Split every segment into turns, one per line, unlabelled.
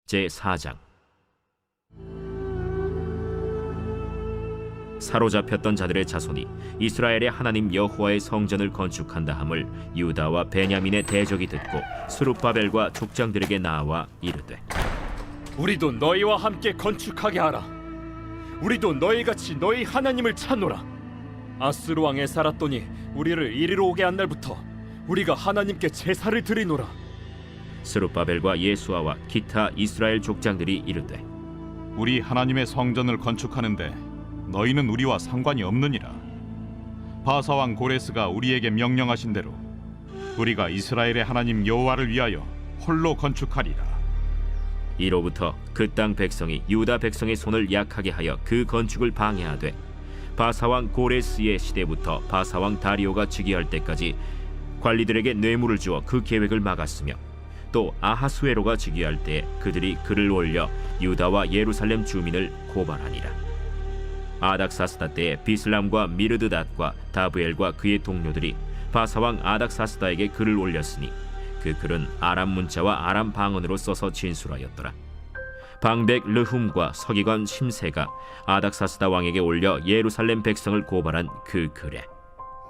제4장. 사로잡혔던 자들의 자손이 이스라엘의 하나님 여호와의 성전을 건축한다 함을 유다와 베냐민의 대적이 듣고 스룹바벨과 족장들에게 나와 이르되,
우리도 너희와 함께 건축하게 하라. 우리도 너희같이 너희 하나님을 찾노라. 아스루 왕에 살았더니 우리를 이리로 오게 한 날부터 우리가 하나님께 제사를 드리노라.
스룹바벨과 예수아와 기타 이스라엘 족장들이 이르되,
우리 하나님의 성전을 건축하는데 너희는 우리와 상관이 없느니라. 바사왕 고레스가 우리에게 명령하신 대로 우리가 이스라엘의 하나님 여호와를 위하여 홀로 건축하리라.
이로부터 그 땅 백성이 유다 백성의 손을 약하게 하여 그 건축을 방해하되, 바사왕 고레스의 시대부터 바사왕 다리오가 즉위할 때까지 관리들에게 뇌물을 주어 그 계획을 막았으며, 또 아하수에로가 즉위할 때 그들이 글을 올려 유다와 예루살렘 주민을 고발하니라. 아닥사스다 때에 비슬람과 미르드닷과 다브엘과 그의 동료들이 바사왕 아닥사스다에게 글을 올렸으니 그 글은 아람 문자와 아람 방언으로 써서 진술하였더라. 방백 르훔과 서기관 심세가 아닥사스다 왕에게 올려 예루살렘 백성을 고발한 그 글에,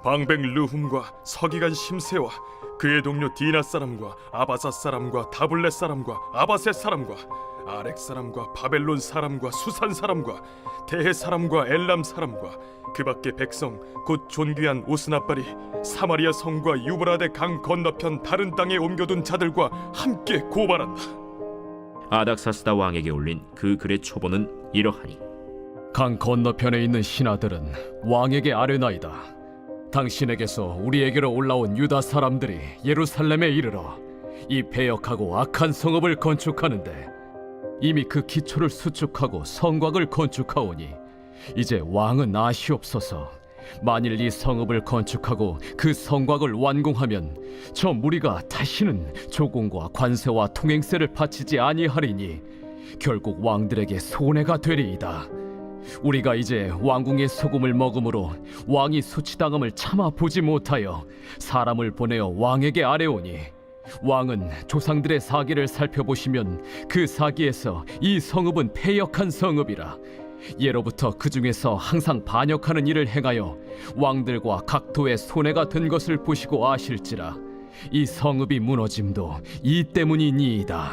방백 르훔과 서기관 심세와 그의 동료 디나 사람과 아바사 사람과 다블렛 사람과 아바셋 사람과 아렉 사람과 바벨론 사람과 수산 사람과 대해 사람과 엘람 사람과 그 밖의 백성 곧 존귀한 오스나발이 사마리아 성과 유브라데 강 건너편 다른 땅에 옮겨둔 자들과 함께 고발한다.
아닥사스다 왕에게 올린 그 글의 초본은 이러하니,
강 건너편에 있는 신하들은 왕에게 아뢰나이다. 당신에게서 우리에게로 올라온 유다 사람들이 예루살렘에 이르러 이 패역하고 악한 성읍을 건축하는데 이미 그 기초를 수축하고 성곽을 건축하오니 이제 왕은 아시옵소서. 만일 이 성읍을 건축하고 그 성곽을 완공하면 저 무리가 다시는 조공과 관세와 통행세를 바치지 아니하리니 결국 왕들에게 손해가 되리이다. 우리가 이제 왕궁의 소금을 먹음으로 왕이 수치당함을 참아 보지 못하여 사람을 보내어 왕에게 아뢰오니, 왕은 조상들의 사기를 살펴보시면 그 사기에서 이 성읍은 패역한 성읍이라. 예로부터 그 중에서 항상 반역하는 일을 행하여 왕들과 각도에 손해가 된 것을 보시고 아실지라. 이 성읍이 무너짐도 이 때문이니이다.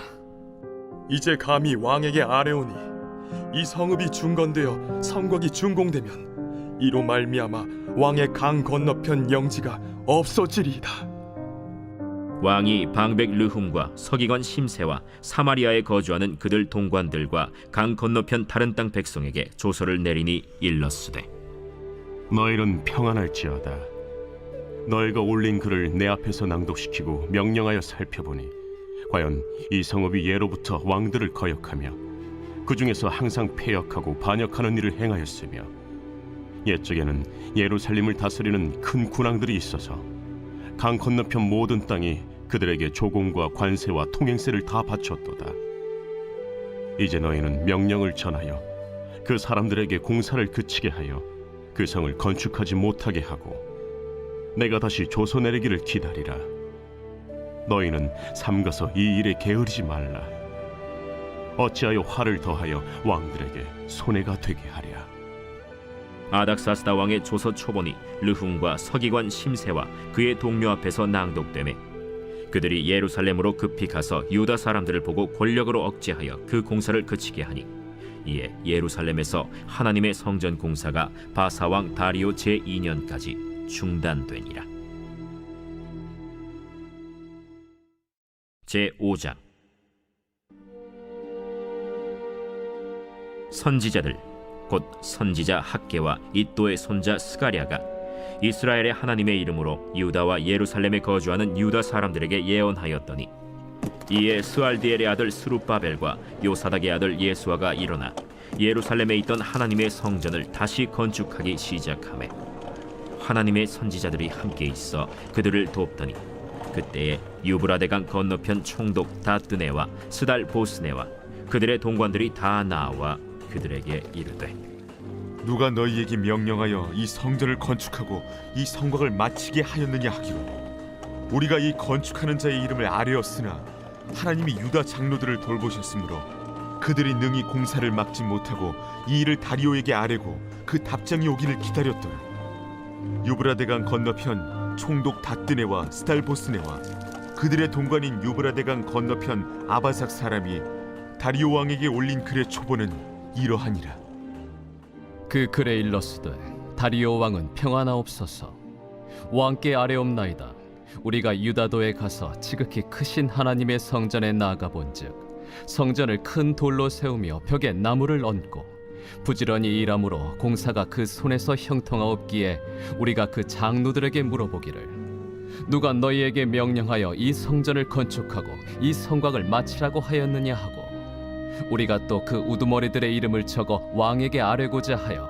이제 감히 왕에게 아뢰오니 이 성읍이 중건되어 성곽이 준공되면 이로 말미암아 왕의 강 건너편 영지가 없어지리이다.
왕이 방백 르훔과 서기관 심세와 사마리아에 거주하는 그들 동관들과 강 건너편 다른 땅 백성에게 조서를 내리니 일렀으되,
너희는 평안할지어다. 너희가 올린 글을 내 앞에서 낭독시키고 명령하여 살펴보니 과연 이 성읍이 예로부터 왕들을 거역하며 그 중에서 항상 패역하고 반역하는 일을 행하였으며, 옛적에는 예루살렘을 다스리는 큰 군왕들이 있어서 강 건너편 모든 땅이 그들에게 조공과 관세와 통행세를 다 바쳤도다. 이제 너희는 명령을 전하여 그 사람들에게 공사를 그치게 하여 그 성을 건축하지 못하게 하고 내가 다시 조서 내리기를 기다리라. 너희는 삼가서 이 일에 게으르지 말라. 어찌하여 화를 더하여 왕들에게 손해가 되게 하랴.
아닥사스다 왕의 조서 초본이 르훔과 서기관 심세와 그의 동료 앞에서 낭독되매, 그들이 예루살렘으로 급히 가서 유다 사람들을 보고 권력으로 억제하여 그 공사를 그치게 하니, 이에 예루살렘에서 하나님의 성전 공사가 바사왕 다리오 제2년까지 중단되니라. 제5장. 선지자들 곧 선지자 학개와 이또의 손자 스가랴가 이스라엘의 하나님의 이름으로 유다와 예루살렘에 거주하는 유다 사람들에게 예언하였더니, 이에 스알디엘의 아들 스룹바벨과 요사닥의 아들 예수아가 일어나 예루살렘에 있던 하나님의 성전을 다시 건축하기 시작하매, 하나님의 선지자들이 함께 있어 그들을 돕더니, 그때에 유브라데강 건너편 총독 다뜨네와 스달 보스네와 그들의 동관들이 다 나와 그들에게 이르되,
누가 너희에게 명령하여 이 성전을 건축하고 이 성곽을 마치게 하였느냐 하기로, 우리가 이 건축하는 자의 이름을 아뢰었으나 하나님이 유다 장로들을 돌보셨으므로 그들이 능히 공사를 막지 못하고 이 일을 다리오에게 아뢰고 그 답장이 오기를 기다렸더라. 유브라데강 건너편 총독 다뜨네와 스달보스네와 그들의 동관인 유브라데강 건너편 아바삭 사람이 다리오 왕에게 올린 글의 초본은 이러하니라.
그 글에 일렀으되 다리오 왕은 평안하옵소서. 왕께 아뢰옵나이다. 우리가 유다도에 가서 지극히 크신 하나님의 성전에 나아가 본즉 성전을 큰 돌로 세우며 벽에 나무를 얹고 부지런히 일함으로 공사가 그 손에서 형통하옵기에 우리가 그 장로들에게 물어보기를 누가 너희에게 명령하여 이 성전을 건축하고 이 성곽을 마치라고 하였느냐 하고 우리가 또 그 우두머리들의 이름을 적어 왕에게 아뢰고자 하여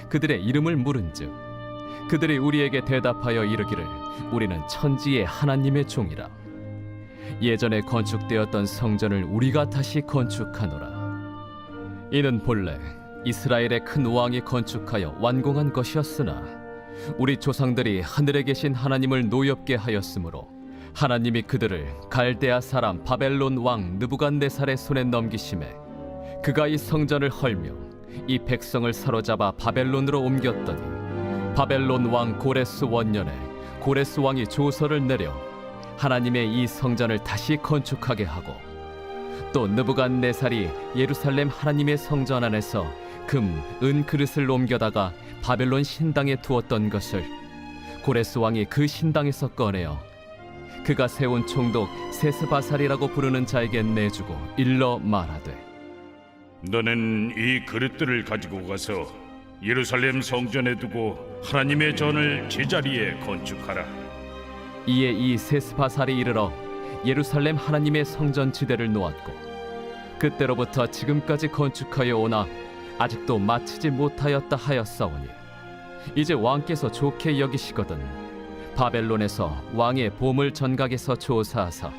그들의 이름을 물은즉 그들이 우리에게 대답하여 이르기를 우리는 천지의 하나님의 종이라. 예전에 건축되었던 성전을 우리가 다시 건축하노라. 이는 본래 이스라엘의 큰 왕이 건축하여 완공한 것이었으나 우리 조상들이 하늘에 계신 하나님을 노엽게 하였으므로 하나님이 그들을 갈대아 사람 바벨론 왕 느부갓네살의 손에 넘기심에 그가 이 성전을 헐며 이 백성을 사로잡아 바벨론으로 옮겼더니 바벨론 왕 고레스 원년에 고레스 왕이 조서를 내려 하나님의 이 성전을 다시 건축하게 하고 또 느부갓네살이 예루살렘 하나님의 성전 안에서 금, 은 그릇을 옮겨다가 바벨론 신당에 두었던 것을 고레스 왕이 그 신당에서 꺼내어 그가 세운 총독 세스바살이라고 부르는 자에게 내주고 일러 말하되
너는 이 그릇들을 가지고 가서 예루살렘 성전에 두고 하나님의 전을 제자리에 건축하라.
이에 이 세스바살이 이르러 예루살렘 하나님의 성전 지대를 놓았고 그때로부터 지금까지 건축하여 오나 아직도 마치지 못하였다 하였사오니 이제 왕께서 좋게 여기시거든 바벨론에서 왕의 보물 전각에서 조사하사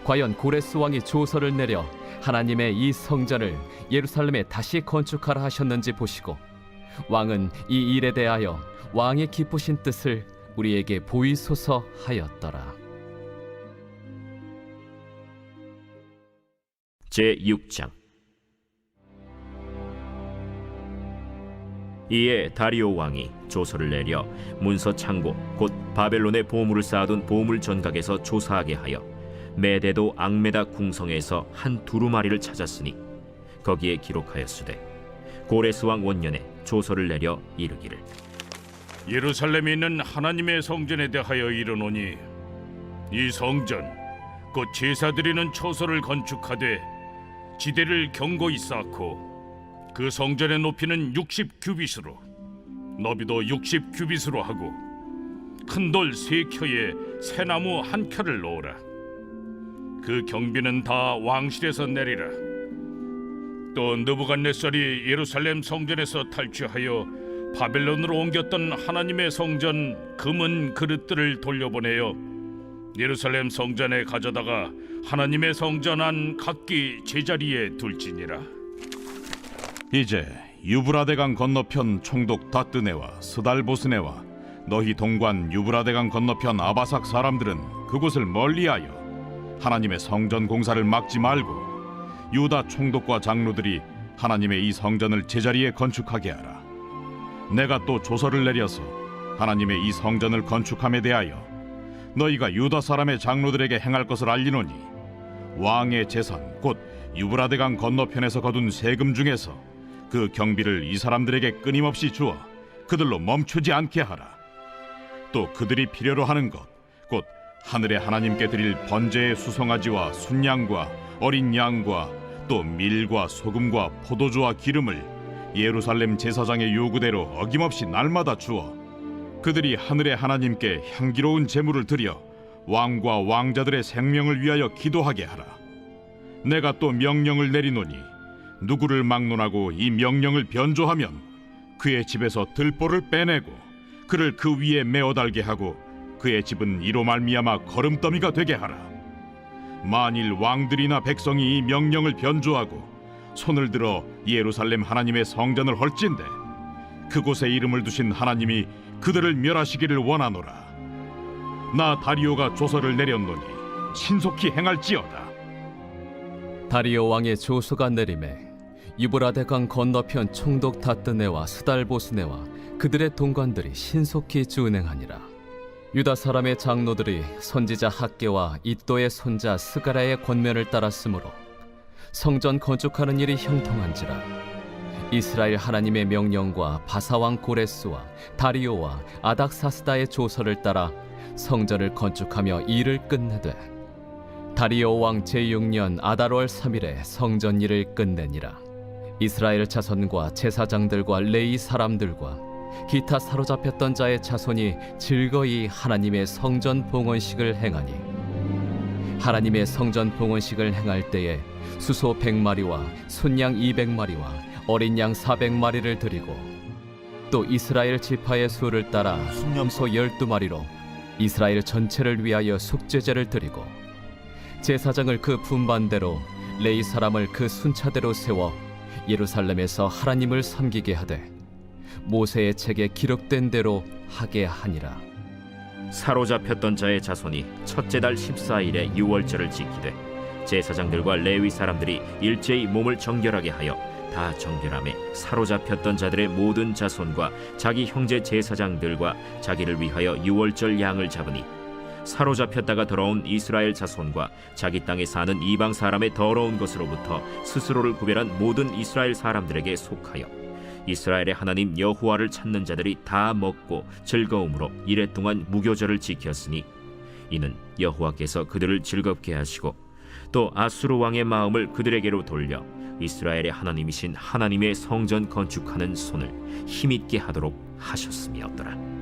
과연 고레스 왕이 조서를 내려 하나님의 이 성전을 예루살렘에 다시 건축하라 하셨는지 보시고 왕은 이 일에 대하여 왕의 기쁘신 뜻을 우리에게 보이소서 하였더라.
제6장. 이에 다리오 왕이 조서를 내려 문서 창고 곧 바벨론의 보물을 쌓아둔 보물 전각에서 조사하게 하여 메데도 앙메다 궁성에서 한 두루마리를 찾았으니 거기에 기록하였으되 고레스 왕 원년에 조서를 내려 이르기를
예루살렘에 있는 하나님의 성전에 대하여 이르노니 이 성전 곧 제사 드리는 처소를 건축하되 지대를 견고히 쌓고 그 성전의 높이는 60규빗으로 너비도 60규빗으로 하고 큰 돌 3켜에 새나무 1켜를 놓으라. 그 경비는 다 왕실에서 내리라. 또 느부갓네살이 예루살렘 성전에서 탈취하여 바벨론으로 옮겼던 하나님의 성전 금은 그릇들을 돌려보내어 예루살렘 성전에 가져다가 하나님의 성전 안 각기 제자리에 둘지니라.
이제 유브라데강 건너편 총독 다뜨네와 스달보스네와 너희 동관 유브라데강 건너편 아바삭 사람들은 그곳을 멀리하여 하나님의 성전 공사를 막지 말고 유다 총독과 장로들이 하나님의 이 성전을 제자리에 건축하게 하라. 내가 또 조서를 내려서 하나님의 이 성전을 건축함에 대하여 너희가 유다 사람의 장로들에게 행할 것을 알리노니 왕의 재산 곧 유브라데강 건너편에서 거둔 세금 중에서 그 경비를 이 사람들에게 끊임없이 주어 그들로 멈추지 않게 하라. 또 그들이 필요로 하는 것 곧 하늘의 하나님께 드릴 번제의 수송아지와 순양과 어린 양과 또 밀과 소금과 포도주와 기름을 예루살렘 제사장의 요구대로 어김없이 날마다 주어 그들이 하늘의 하나님께 향기로운 제물을 드려 왕과 왕자들의 생명을 위하여 기도하게 하라. 내가 또 명령을 내리노니 누구를 막론하고 이 명령을 변조하면 그의 집에서 들보를 빼내고 그를 그 위에 메어 달게 하고 그의 집은 이로 말미암아 거름더미가 되게 하라. 만일 왕들이나 백성이 이 명령을 변조하고 손을 들어 예루살렘 하나님의 성전을 헐진대 그곳에 이름을 두신 하나님이 그들을 멸하시기를 원하노라. 나 다리오가 조서를 내렸노니 신속히 행할지어다.
다리오 왕의 조서가 내림에 유브라데 강 건너편 총독 다뜨네와 스달보스네와 그들의 동관들이 신속히 준행하니라. 유다 사람의 장로들이 선지자 학계와 이또의 손자 스가랴의 권면을 따랐으므로 성전 건축하는 일이 형통한지라. 이스라엘 하나님의 명령과 바사왕 고레스와 다리오와 아닥사스다의 조서를 따라 성전을 건축하며 일을 끝내되 다리오 왕 제6년 아달월 3일에 성전 일을 끝내니라. 이스라엘 자손과 제사장들과 레위 사람들과 기타 사로잡혔던 자의 자손이 즐거이 하나님의 성전 봉헌식을 행하니 하나님의 성전 봉헌식을 행할 때에 수소 100마리와 순양 200마리와 어린 양 400마리를 드리고 또 이스라엘 지파의 수를 따라 순염소 12마리로 이스라엘 전체를 위하여 속죄제를 드리고 제사장을 그 분반대로 레위 사람을 그 순차대로 세워 예루살렘에서 하나님을 섬기게 하되 모세의 책에 기록된 대로 하게 하니라.
사로잡혔던 자의 자손이 첫째 달 14일에 유월절을 지키되 제사장들과 레위 사람들이 일제히 몸을 정결하게 하여 다 정결함에 사로잡혔던 자들의 모든 자손과 자기 형제 제사장들과 자기를 위하여 유월절 양을 잡으니 사로잡혔다가 돌아온 이스라엘 자손과 자기 땅에 사는 이방 사람의 더러운 것으로부터 스스로를 구별한 모든 이스라엘 사람들에게 속하여 이스라엘의 하나님 여호와를 찾는 자들이 다 먹고 즐거움으로 이레 동안 무교절을 지켰으니 이는 여호와께서 그들을 즐겁게 하시고 또 아수르 왕의 마음을 그들에게로 돌려 이스라엘의 하나님이신 하나님의 성전 건축하는 손을 힘있게 하도록 하셨음이었더라.